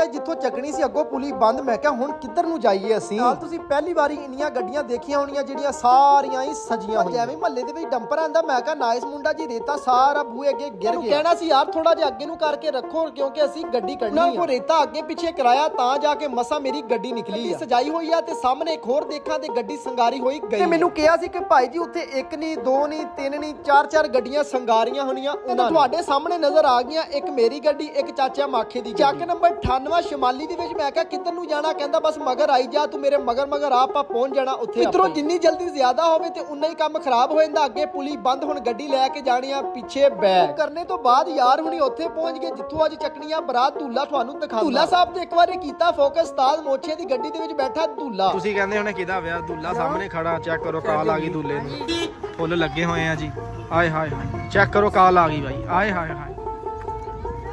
ਆ ਜਿੱਥੋਂ ਚੱਕਣੀ ਸੀ, ਅੱਗੋਂ ਪੁਲੀ ਬੰਦ। ਮੈਂ ਕਿਹਾ ਹੁਣ ਕਿੱਧਰ ਨੂੰ ਜਾਈਏ ਅਸੀਂ। ਨਾਲ ਤੁਸੀਂ ਪਹਿਲੀ ਵਾਰੀ ਇੰਨੀਆਂ ਗੱਡੀਆਂ ਦੇਖੀਆਂ ਹੋਣੀਆਂ ਜਿਹੜੀਆਂ ਸਾਰੀਆਂ ਹੀ ਸਜੀਆਂ ਹੋਈਆਂ, ਜਿਵੇਂ ਮਹੱਲੇ ਦੇ ਵਿੱਚ ਡੰਪਰ ਆਂਦਾ। ਮੈਂ ਕਿਹਾ ਨਾਈਸ ਮੁੰਡਾ ਜੀ, ਰੇਤਾ ਸਾਰਾ ਬੂਹੇ ਅੱਗੇ ਗਿਰ ਗਿਆ। ਕਹਿਣਾ ਸੀ ਯਾਰ ਥੋੜਾ ਜਿਹਾ ਅੱਗੇ ਨੂੰ ਕਰਕੇ ਰੱਖੋ ਕਿਉਂਕਿ ਅਸੀਂ ਗੱਡੀ ਕੱਢਣੀ ਆ। ਉਹ ਰੇਤਾ ਅੱਗੇ ਪਿੱਛੇ ਕਰਾਇਆ ਤਾਂ ਜਾ ਕੇ ਮਸਾ ਮੇਰੀ ਗੱਡੀ ਨਿਕਲੀ ਆ। ਸਜਾਈ ਹੋਈ ਆ ਤੇ ਸਾਹਮਣੇ ਇੱਕ ਹੋਰ ਦੇਖਾਂ ਤੇ ਗੱਡੀ ਸੰਗਾਰੀ ਹੋਈ ਗਈ। ਤੇ ਮੈਨੂੰ ਕਿਹਾ ਸੀ ਕਿ ਭਾਈ ਜੀ ਉੱਥੇ ਇੱਕ ਨਹੀਂ, ਦੋ ਨਹੀਂ, ਤਿੰਨ ਨਹੀਂ, ਚਾਰ ਗੱਡੀਆਂ ਸੰਗਾਰੀਆਂ ਹੋਣੀਆਂ। ਉਹਨਾਂ ਤੁਹਾਡੇ ਸਾਹਮਣੇ ਨਜ਼ਰ ਆ ਗਈਆਂ, ਇੱਕ ਮੇਰੀ ਗੱਡੀ, ਇੱਕ ਚਾਚਾ ਮਾਖੇ ਦੀ। ਚੱਕ ਨੰਬਰ 98 ਸ਼ਮਾਲੀ ਦੇ ਵਿੱਚ। ਮੈਂ ਕਿਹਾ ਕਿੱਧਰ ਨੂੰ ਜਾਣਾ? ਕਹਿੰਦਾ ਬਸ ਮਗਰ ਆਈ ਜਾ, ਤੂੰ ਮੇਰੇ ਮਗਰ ਆਪਾਂ ਪਹੁੰਚ ਜਾਣਾ ਉੱਥੇ। ਮਿੱਤਰੋ ਜਿੰਨੀ ਜਲਦੀ ਜ਼ਿਆਦਾ ਹੋਵੇ ਤੇ ਉਨਾ ਹੀ ਕੰਮ ਖਰਾਬ ਹੋ ਜਾਂਦਾ। ਅੱਗੇ ਪੁਲੀ ਬੰਦ, ਹੁਣ ਗੱਡੀ ਲੈ ਕੇ ਜਾਣੀ ਆ ਪਿੱਛੇ ਬੈਕ ਕਰਨੇ ਤੋਂ ਬਾਅਦ ਯਾਰ ਹੁਣੀ ਉੱਥੇ ਪਹੁੰਚ ਗਏ ਜਿੱਥੋਂ ਅੱਜ ਚੱਕਣੀ ਆ ਬਰਾਤ। ਧੂਲਾ ਤੁਹਾਨੂੰ ਦਿਖਾਉਂਦਾ। ਧੂਲਾ ਸਾਹਿਬ ਤੇ ਇੱਕ ਵਾਰੀ ਕੀਤਾ ਫੋਕਸ, ਉਸਤਾਦ ਮੋਛੇ ਦੀ ਗੱਡੀ ਦੇ ਵਿੱਚ ਬੈਠਾ ਧੂਲਾ। ਤੁਸੀਂ ਕਹਿੰਦੇ ਹੋਣੇ ਕਿਹਦਾ ਵਿਆਹ? ਧੂਲਾ ਸਾਹਮਣੇ ਖੜਾ, ਚੈੱਕ ਕਰੋ ਕਾਲ ਆ ਗਈ ਧੂਲੇ ਨੂੰ, ਫੁੱਲ ਲੱਗੇ ਹੋਏ ਆ ਜੀ। ਆਏ ਹਾਏ ਹਾਏ, ਚੈੱਕ ਕਰੋ ਕਾਲ ਆ ਗਈ ਬਾਈ। ਆਏ ਹਾਏ ਹਾਏ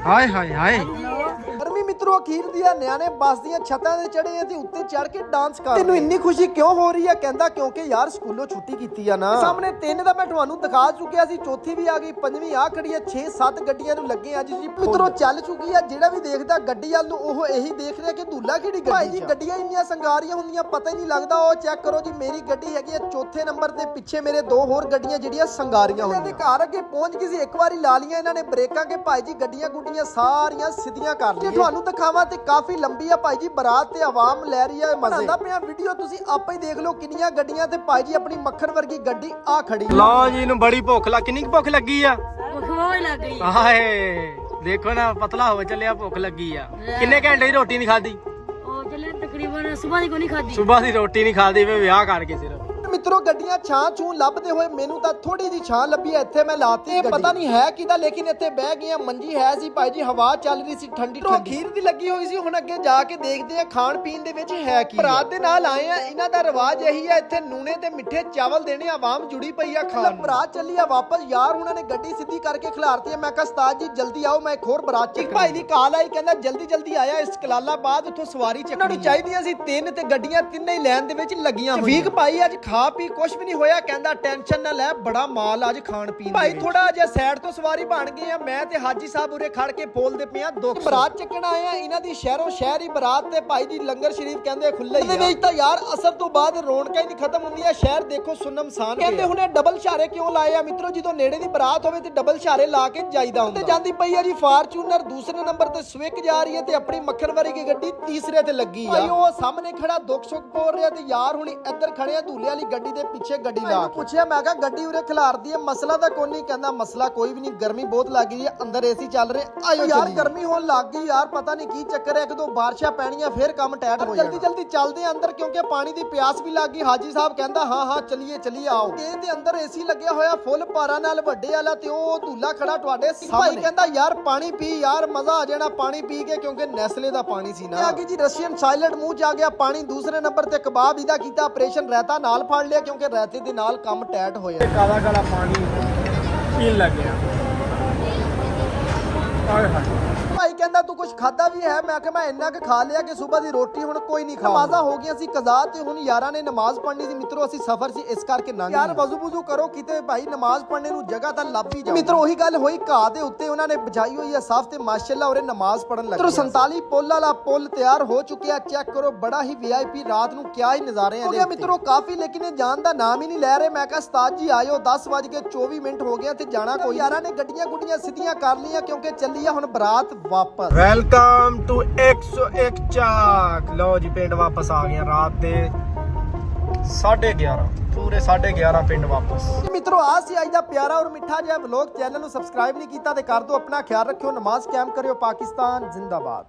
ਹਾਏ ਹਾਏ ਹਾਏ। ਗਰਮੀ ਮਿੱਤਰੋ ਅਖੀਰ ਦੀ ਆ, ਨਿਆਣੇ ਬੱਸ ਦੀਆਂ ਛੱਤਾਂ ਤੇ ਚੜੇ ਆ ਤੇ ਉੱਤੇ ਚੜ ਕੇ ਡਾਂਸ ਕਰ। ਤੈਨੂੰ ਇੰਨੀ ਖੁਸ਼ੀ ਕਿਉਂ ਹੋ ਰਹੀ ਆ? ਕਹਿੰਦਾ ਕਿਉਂਕਿ ਯਾਰ ਸਕੂਲੋਂ ਛੁੱਟੀ ਕੀਤੀ ਆ ਨਾ। ਸਾਹਮਣੇ 3 ਦਾ ਮੈਂ ਤੁਹਾਨੂੰ ਦਿਖਾ ਚੁੱਕਿਆ ਸੀ, ਚੌਥੀ ਵੀ ਆ ਗਈ, ਪੰਜਵੀਂ ਆ ਖੜੀ ਆ, 6-7 ਗੱਡੀਆਂ ਨੂੰ ਲੱਗੇ ਅੱਜ ਜੀ। ਮਿੱਤਰੋ ਚੱਲ ਚੁੱਕੀ ਆ। ਜਿਹੜਾ ਵੀ ਦੇਖਦਾ ਗੱਡੀ ਵੱਲ ਨੂੰ ਉਹ ਇਹੀ ਦੇਖ ਰਿਹਾ ਕਿ ਧੂਲਾ ਕਿਹੜੀ ਗੱਡੀ। ਭਾਈ ਜੀ ਗੱਡੀਆਂ ਇੰਨੀਆਂ ਸੰਗਾਰੀਆਂ ਹੁੰਦੀਆਂ ਪਤਾ ਹੀ ਨਹੀਂ ਲੱਗਦਾ। ਉਹ ਚੈੱਕ ਕਰੋ ਜੀ, ਮੇਰੀ ਗੱਡੀ ਹੈਗੀ ਆ ਚੌਥੇ ਨੰਬਰ ਤੇ, ਪਿੱਛੇ ਮੇਰੇ 2 ਹੋਰ ਗੱਡੀਆਂ ਜਿਹੜੀਆਂ ਸੰਗਾਰੀਆਂ ਹੋਈਆਂ। ਤੇ ਘਰ ਅੱਗੇ ਪਹੁੰਚ ਗਈ ਸੀ, ਇੱਕ ਵਾਰੀ ਲਾ ਲੀਆਂ ਇਹਨਾਂ ਨੇ ਬ੍ਰੇਕਾਂ ਕਿ ਭਾਈ ਜੀ ਗੱਡੀਆਂ ਗੁੱਡੀਆਂ ਸਾਰੀਆਂ ਸਿੱਧੀਆਂ ਕਰ ਲਈਆਂ। ਤੁਹਾਨੂੰ ਦਿਖਾਵਾਂ ਤੇ ਕਾਫੀ ਲੰਬੀ ਆ ਭਾਈ ਜੀ ਬਰਾਤ ਤੇ ਆਵਾਮ ਲੈ ਰਹੀ ਆ ਮਜ਼ੇ। ਬਣਾਉਂਦਾ ਪਿਆ ਵੀਡੀਓ, ਤੁਸੀਂ ਆਪੇ ਹੀ ਦੇਖ ਲਓ ਕਿੰਨੀਆਂ ਗੱਡੀਆਂ ਤੇ ਭਾਈ ਜੀ ਆਪਣੀ ਮੱਖਣ ਵਰਗੀ ਗੱਡੀ ਆ ਖੜੀ। ਲਓ ਜੀ ਨੂੰ ਬੜੀ ਭੁੱਖ ਲੱਗ, ਕਿੰਨੀ ਭੁੱਖ ਲੱਗੀ ਆ? ਬਹੁਤ ਲੱਗ ਗਈ। ਹਾਏ ਦੇਖੋ ਨਾ, ਪਤਲਾ ਹੋ ਚੱਲਿਆ, ਭੁੱਖ ਲੱਗੀ ਆ। ਕਿੰਨੇ ਘੰਟੇ ਦੀ ਰੋਟੀ ਨਹੀਂ ਖਾਦੀ? ਉਹ ਚੱਲੇ ਤਕਰੀਬਨ ਸਵੇਰ ਦੀ ਕੋਈ ਨਹੀਂ ਖਾਦੀ। ਸਵੇਰ ਦੀ ਰੋਟੀ ਨਹੀਂ ਖਾਦੀ ਵੇ ਵਿਆਹ ਕਰਕੇ ਸਿਰਫ। ਮਿੱਤਰੋ ਗੱਡੀਆਂ ਛਾਂ ਛੂ ਲੱਭਦੇ ਹੋਏ ਮੈਨੂੰ ਤਾਂ ਥੋੜੀ ਦੀ ਛਾਂ ਲੱਭੀ ਐ, ਇੱਥੇ ਮੈਂ ਲਾਤੀ। ਪਤਾ ਨਹੀਂ ਹੈ ਕਿਹਦਾ, ਲੇਕਿਨ ਇੱਥੇ ਬਹਿ ਗਏ ਆ। ਮੰਜੀ ਹੈ ਸੀ ਭਾਈ ਜੀ, ਹਵਾ ਚੱਲ ਰਹੀ ਸੀ ਠੰਡੀ ਠੰਡੀ, ਖੀਰ ਦੀ ਲੱਗੀ ਹੋਈ ਸੀ। ਹੁਣ ਅੱਗੇ ਜਾ ਕੇ ਦੇਖਦੇ ਆ ਖਾਣ ਪੀਣ ਦੇ ਵਿੱਚ ਹੈ ਕੀ। ਬਰਾਤ ਦੇ ਨਾਲ ਆਏ ਆ, ਇਹਨਾਂ ਦਾ ਰਿਵਾਜ ਇਹੀ ਆ, ਇੱਥੇ ਨੂਣੇ ਤੇ ਮਿੱਠੇ ਚਾਵਲ ਦੇਣੇ। ਆਵਾਮ ਜੁੜੀ ਪਈ ਆ ਖਾਣ। ਬਰਾਤ ਚੱਲੀ ਆ ਵਾਪਸ ਯਾਰ, ਉਹਨਾਂ ਨੇ ਗੱਡੀ ਸਿੱਧੀ ਕਰਕੇ ਖਿਲਾਰਤੀ। ਮੈਂ ਕਿਹਾ ਉਸਤਾਦ ਜੀ ਜਲਦੀ ਆਓ, ਮੈਂ ਇੱਕ ਹੋਰ ਬਰਾਤ ਚੱਕ। ਭਾਈ ਦੀ ਕਾਲ ਆਈ, ਕਹਿੰਦਾ ਜਲਦੀ ਆਇਆ, ਇਸ ਕਲਾਲਾਬਾਦ ਉੱਥੋਂ ਸਵਾਰੀ ਚੱਕਣੀ। ਉਹਨਾਂ ਨੂੰ ਚਾਹੀਦੀਆਂ ਸੀ 3 ਤੇ ਗੱਡੀਆਂ ਤਿੰਨੇ ਹੀ ਲੈਣ ਦੇ ਵਿੱਚ ਲੱਗੀਆਂ ਹੋਈਆਂ। ਵੀਕ ਭਾਈ ਅੱਜ ਖਾ ਪੀ ਕੁਛ ਵੀ ਨਹੀਂ ਹੋਇਆ। ਕਹਿੰਦਾ ਟੈਨਸ਼ਨ ਨਾ ਲੈ, ਬੜਾ ਮਾਲ ਅੱਜ ਖਾਣ ਪੀਣ। ਭਾਈ ਥੋੜਾ ਜਿਹਾ ਸਾਈਡ ਤੋਂ ਸਵਾਰੀ ਬਣ ਗਏ ਆ। ਮੈਂ ਤੇ ਹਾਜੀ ਸਾਹਿਬ ਉਰੇ ਖੜ ਕੇ ਬੋਲਦੇ ਪਏ ਆ ਦੁੱਖ। ਬਰਾਤ ਚੱਕਣ ਆਏ ਆ ਇਹਨਾਂ ਦੀ ਸ਼ਹਿਰੋਂ ਸ਼ਹਿਰ ਹੀ ਬਰਾਤ ਤੇ ਭਾਈ ਜੀ ਲੰਗਰ ਸ਼ਰੀਫ ਕਹਿੰਦੇ ਖੁੱਲੇ ਹੀ ਆ। ਇਹਦੇ ਵਿੱਚ ਤਾਂ ਯਾਰ ਅਸਰ ਤੋਂ ਬਾਅਦ ਰੌਣਕਾਂ ਹੀ ਨਹੀਂ ਖਤਮ ਹੁੰਦੀਆਂ। ਸ਼ਹਿਰ ਦੇਖੋ ਸੁੰਨਮਸਾਨ। ਕਹਿੰਦੇ ਹੁਣੇ ਡਬਲ ਇਸ਼ਾਰੇ ਕਿਉਂ ਲਾਏ ਆ ਮਿੱਤਰੋ? ਜਦੋਂ ਨੇੜੇ ਦੀ ਬਰਾਤ ਹੋਵੇ ਤੇ ਡਬਲ ਇਸ਼ਾਰੇ ਲਾ ਕੇ ਜਾਈਦਾ ਹੁੰਦਾ। ਤੇ ਜਾਂਦੀ ਪਈ ਆ ਜੀ ਫਾਰਚੂਨਰ, ਦੂਸਰੇ ਨੰਬਰ ਤੇ ਸਵਿਕ ਜਾ ਰਹੀ ਹੈ ਤੇ ਆਪਣੀ ਮੱਖਣ ਵਰਗੀ ਗੱਡੀ ਤੀਸਰੇ ਤੇ ਲੱਗੀ ਆ। ਭਾਈ ਉਹ ਸਾਹਮਣੇ ਖੜਾ ਦੁੱਖ ਸੁੱਖ ਬੋਲ ਰਿਹਾ ਤੇ ਯਾਰ ਹੁਣੀ ਇੱਧਰ ਖੜੇ ਆ ਧੂਲੇ ਵਾਲੀ ਗੱਡੀ ਦੇ ਪਿੱਛੇ ਗੱਡੀ ਲਾ ਕੇ। ਪੁੱਛਿਆ ਮੈਂ ਕਿਹਾ ਗੱਡੀ ਉਰੇ ਖਿਲਾਰਦੀ ਹੈ, ਮਸਲਾ ਤਾਂ ਕੋਈ ਨਹੀਂ। ਕਹਿੰਦਾ ਮਸਲਾ ਕੋਈ ਵੀ ਨਹੀਂ, ਗਰਮੀ ਬਹੁਤ ਲੱਗ ਰਹੀ ਹੈ, ਅੰਦਰ ਏਸੀ ਚੱਲ ਰਿਹਾ। ਆਇਓ ਯਾਰ ਗਰਮੀ ਹੋਣ ਲੱਗ ਗਈ ਯਾਰ, ਪਤਾ ਨਹੀਂ ਕੀ ਚੱਕਰ ਹੈ। 1-2 ਬਾਰਿਸ਼ਾਂ ਪੈਣੀਆਂ ਫਿਰ ਕੰਮ ਟੈਟ ਹੋ ਜਾਣਾ। ਜਲਦੀ ਚੱਲਦੇ ਆ ਅੰਦਰ ਕਿਉਂਕਿ ਪਾਣੀ ਦੀ ਪਿਆਸ ਵੀ ਲੱਗ ਗਈ। ਹਾਜੀ ਸਾਹਿਬ ਕਹਿੰਦਾ ਹਾਂ ਚਲੀਏ ਆਓ। ਤੇ ਅੰਦਰ ਏਸੀ ਲੱਗਿਆ ਹੋਇਆ ਫੁੱਲ ਪਾਰਾ ਨਾਲ ਵੱਡੇ ਵਾਲਾ, ਤੇ ਉਹ ਧੂਲਾ ਖੜਾ ਤੁਹਾਡੇ ਸਾਹਮਣੇ। ਭਾਈ ਕਹਿੰਦਾ ਯਾਰ ਪਾਣੀ ਪੀ ਯਾਰ, ਮਜ਼ਾ ਆ ਜਾਣਾ ਪਾਣੀ ਪੀ ਕੇ, ਕਿਉਂਕਿ ਨੈਸਲੇ ਦਾ ਪਾਣੀ ਸੀ ਨਾ। ਅੱਗੇ ਜੀ ਰਸ਼ੀਅਨ ਸਾਇਲੈਂਟ ਮੂੰਹ ਚ ਆ ਗਿਆ ਪਾਣੀ। ਦੂਸਰੇ ਨੰਬਰ ਤੇ ਕਬਾਬ ਇਹਦਾ ਕੀਤਾ ਆਪਰੇਸ਼ਨ, ਰਾਇਤਾ ਨਾਲ ਫੜ ਲਿਆ ਕਿਉਂਕਿ ਰਾਇਤੇ ਦੇ ਨਾਲ ਕੰਮ ਟੈਟ ਹੋਇਆ। ਕਾਲਾ ਪਾਣੀ ਪੀਣ ਲੱਗ ਗਿਆ। ਆਏ ਹਾਏ। ਭਾਈ ਕਹਿੰਦਾ ਤੂੰ ਕੁਝ ਖਾਦਾ ਵੀ ਹੈ? ਮੈਂ ਕਿਹਾ ਮੈਂ ਇੰਨਾ ਕਿ ਖਾ ਲਿਆ ਕਿ ਸਵੇਰ ਦੀ ਰੋਟੀ ਹੁਣ ਕੋਈ ਨਹੀਂ ਖਾ। ਨਮਾਜ਼ਾਂ ਹੋ ਗਈਆਂ ਸੀ ਕਜ਼ਾ ਤੇ ਹੁਣ ਯਾਰਾਂ ਨੇ ਨਮਾਜ਼ ਪੜ੍ਹਨੀ ਸੀ। ਮਿੱਤਰੋ ਅਸੀਂ ਸਫ਼ਰ ਸੀ ਇਸ ਕਰਕੇ ਨਾ ਯਾਰ ਵਜ਼ੂ ਕਰੋ ਕਿਤੇ ਭਾਈ, ਨਮਾਜ਼ ਪੜ੍ਹਨੇ ਨੂੰ ਜਗ੍ਹਾ ਤਾਂ ਲੱਭ ਹੀ ਜਾਓ। ਮਿੱਤਰੋ ਉਹੀ ਗੱਲ ਹੋਈ, ਘਾਹ ਦੇ ਉੱਤੇ ਉਹਨਾਂ ਨੇ ਬਜਾਈ ਹੋਈ ਹੈ ਸਾਫ਼ ਤੇ ਮਾਸ਼ਾਅੱਲਾ ਉਰੇ ਨਮਾਜ਼ ਪੜ੍ਹਨ ਲੱਗੇ। ਮਿੱਤਰੋ 47 ਪੁੱਲ ਵਾਲਾ ਪੁੱਲ ਤਿਆਰ ਹੋ ਚੁੱਕਿਆ, ਚੈੱਕ ਕਰੋ, ਬੜਾ ਹੀ VIP ਰਾਤ ਨੂੰ ਕਿਆ ਹੀ ਨਜ਼ਾਰੇ ਆ। ਮਿੱਤਰੋ ਕਾਫੀ, ਲੇਕਿਨ ਇਹ ਜਾਣ ਦਾ ਨਾਮ ਹੀ ਨਹੀਂ ਲੈ ਰਹੇ। ਮੈਂ ਕਿਹਾ ਉਸਤਾਦ ਜੀ ਆਇਓ, 10:24 ਹੋ ਗਏ ਤੇ ਜਾਣਾ ਕੋਈ। ਯਾਰਾਂ ਨੇ ਗੱਡੀਆਂ ਗੁੱਡੀਆਂ ਸਿੱਧੀਆਂ ਕਰ ਲਈਆਂ ਕਿਉਂਕਿ ਚੱਲੀ ਆ ਹੁਣ ਬਰਾਤ ਵਾਪਸ। ਵੈਲਕਮ ਟੂ 101 ਚੱਕ। ਲਓ ਜੀ ਪਿੰਡ ਵਾਪਸ ਆ ਗਏ ਰਾਤ ਦੇ 11:30, ਪੂਰੇ 11:30 ਪਿੰਡ ਵਾਪਸ। ਮਿੱਤਰੋ ਆ ਸੀ ਅੱਜ ਦਾ ਪਿਆਰਾ ਔਰ ਮਿੱਠਾ ਜਿਹਾ ਵਲੌਗ। ਚੈਨਲ ਨੂੰ ਸਬਸਕ੍ਰਾਈਬ ਨਹੀਂ ਕੀਤਾ ਤੇ ਕਰ ਦਿਓ। ਆਪਣਾ ਖਿਆਲ ਰੱਖਿਓ, ਨਮਾਜ਼ ਕਾਇਮ ਕਰਿਓ। ਪਾਕਿਸਤਾਨ ਜ਼ਿੰਦਾਬਾਦ।